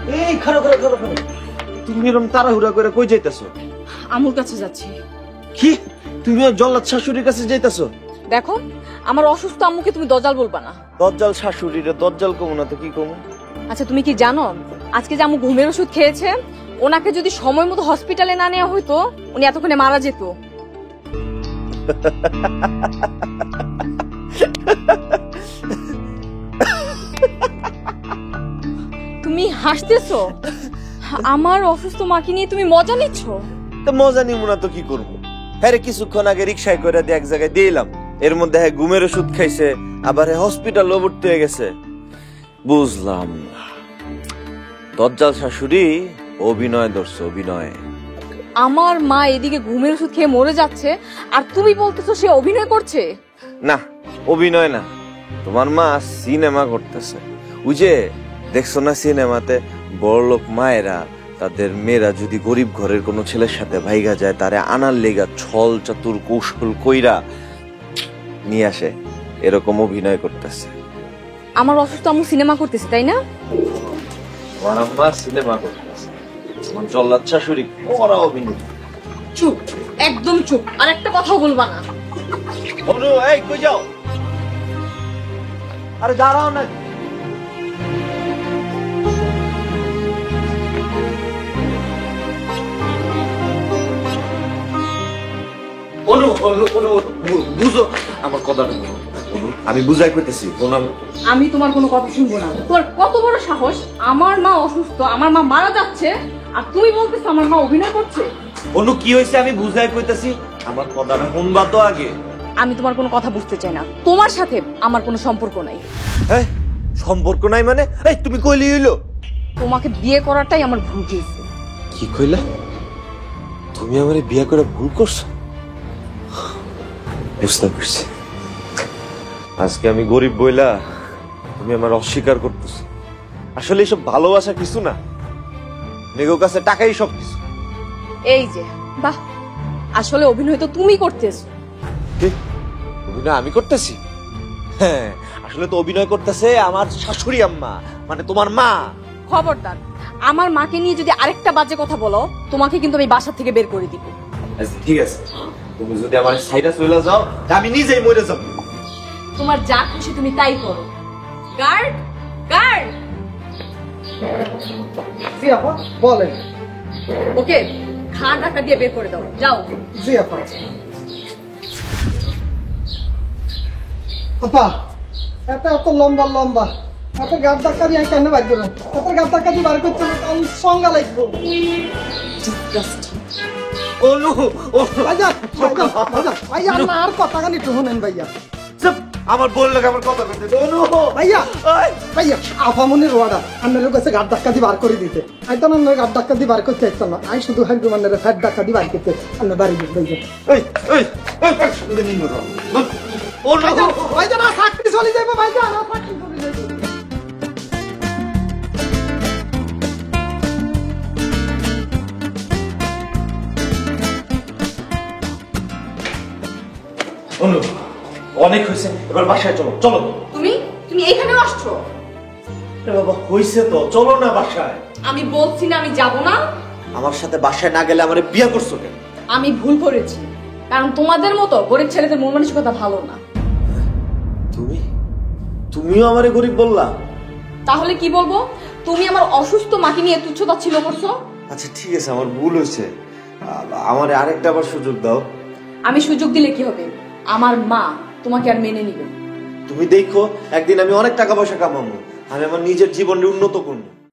এই খারো খারো খারো খারো, তুমি এরকম তাড়াহুড়া করে কই যাইতেছো? আমুর কাছে যাচ্ছি। কি তুমি ওই জল্লাদ শাশুড়ির কাছে যাইতেছো? দেখো, আমার অসুস্থ আম্মুকে তুমি দজ্জাল বলবা না। দজ্জাল শাশুড়িরে দজ্জাল কমু না তো কি কমু? আচ্ছা, তুমি কি জানো আজকে যে আম্মু ঘুমের ওষুধ খেয়েছে, ওনাকে যদি সময় মতো হসপিটালে না নেওয়া হইতো উনি এতক্ষণে মারা যেত। তুমি হাসতেছো? আমার অসুস্থ মাকে নিয়ে তুমি মজা নিচ্ছ? তো মজা নিমু না তো কি করবো? হ্যাঁ রে, কিছুক্ষণ আগে রিক্সায় করে দিয়ে এক জায়গায় দিলাম, এর মধ্যে হ্যাঁ ঘুমের ওষুধ খাইছে, আবার হসপিটালও ভর্তি হয়ে গেছে। বুঝলাম না, দজ্জাল শাশুড়ি অভিনয় ধরছে, অভিনয়। আমার মা এদিকে ঘুমের ওষুধ খেয়ে মরে যাচ্ছে আর তুমি বলতেছো সে অভিনয় করছে? না, অভিনয় না, তোমার মা সিনেমা করতেছে। ওই যে দেখছো না সিনেমাতে বড়লোক মায়েরা তাদের মেয়েরা যদি গরিব ঘরের কোনো ছেলের সাথে ভাইগা যায়, তারে আনার লেগা ছল চাতুর কৌশল কইরা নিয়ে আসে, এরকম অভিনয় করতেছে। আমার অসুস্থ আম্মু সিনেমা করতেছে, তাই না? আমার আম্মা সিনেমা করতেছে, আমার জল্লাদ শাশুড়ি করা অভিনয়। চুপ, একদম চুপ, আর একটা কথাও বলবা না। অনু, এই কই যাও? আরে দাঁড়াও না। অনু, অনু, অনু, বুঝো আমার কথাটা। অনু, আমি বুঝাই কইতেছি। আমি তোমার কোনো কথা শুনবো না। তোর কত বড় সাহস, আমার মা অসুস্থ, আমার মা মারা যাচ্ছে, আর তুমি বলতেছো আমার মা অভিনয় করছে? অনু, কি হয়েছে আমি বুঝাই কইতেছি, আমার কথাটা শুনবা তো আগে। আমি তোমার কোনো কথা বুঝতে চাই না, তোমার সাথে আমার কোনো সম্পর্ক নাই। হ্যাঁ, সম্পর্ক নাই মানে? এই তুমি কইলি হইলো? তোমাকে বিয়ে করাটাই আমার ভুল হয়েছে। কি কইলা? তুমি আমারে বিয়ে করে ভুল করছো? বুঝতে পারছি। আজকে আমি গরিব বইলা তুমি আমার অস্বীকার করতেছো। আসলে এসব ভালোবাসা কিছু না, নেগো কাছে টাকাই সব কিছু। এই যে, বাহ, আসলে অভিনয় তো তুমি করতেছো। কি অভিনয় আমি করতেছি? হ্যাঁ, আসলে তো অভিনয় করতেছে আমার শাশুড়ি আম্মা, মানে তোমার মা। খবরদার, আমার মাকে নিয়ে যদি আরেকটা বাজে কথা বলো, তোমাকে কিন্তু আমি বাসা থেকে বের করে দিব। আচ্ছা ঠিক আছে, তুমি যদি আমার সাইডা চলে যাও আমি নিজেই মরে যাব। তোমার যা খুশি তুমি তাই করো। Guard, guard. জি আপা, বলেন। ওকে খা ঢাকা দিয়ে বের করে দাও, যাও। জি আপা। আপা, এত এত লম্বা লম্বা এত গাছ ধাক্কা দিয়ে কেন বার করুন? এত গাছ ধাক্কা দিয়ে বার করতে আমি সঙ্গা লাগবো। অনু, ভাইয়া, ভাইয়া, ভাইয়া, ভাইয়া, আমার আর কথা কানি একটু শুনেন ভাইয়া। চুপ, আমার বললে আমার কথা কইতে দে। অনু ভাইয়া, ওই ভাইয়া, আফামনির ওয়ার্ডা আপনার কাছে গাছ ধাক্কা দিয়ে বার করে দিতে। আমি তো আপনার গাছ ধাক্কা দিয়ে বার করতে চাইতাম না, আমি শুধু হাইবো মানে ফ্যাট ধাক্কা দিয়ে বার করতে আপনার বাড়ি দিতে। ভাইয়া, এই এই এই শুনতে নিন না। অনু, ভাইয়া, না চাকরি চলে যাবো, ভাইয়া, না চাকরি চলে যাবো। অনু, অনেক হয়েছে, এবার বাসায় চলো। চলো। তুমি তুমি এখানে আসছো? আরে বাবা, হয়েছে তো, চলো না বাসায়। আমি বলছি না আমি যাব না। আমার সাথে বাসায় না গেলে আমারে বিয়ে করছো কেন? আমি ভুল করেছি, কারণ তোমাদের মতো গরিব ছেলেদের মন মানসিকতা ভালো না। তুমি তুমিও আমারে গরিব বললা? তাহলে কি বলবো? তুমি আমার অসুস্থ মাকে নিয়ে তুচ্ছতাচ্ছিল্য করছো। আচ্ছা ঠিক আছে, আমার ভুল হয়েছে, আমারে আরেকটা আবার সুযোগ দাও। আমি সুযোগ দিলে কি হবে? আমার মা তোমাকে আর মেনে নিবে। তুমি দেখো, একদিন আমি অনেক টাকা পয়সা কামাবো, আমি আমার নিজের জীবনে উন্নত করবো।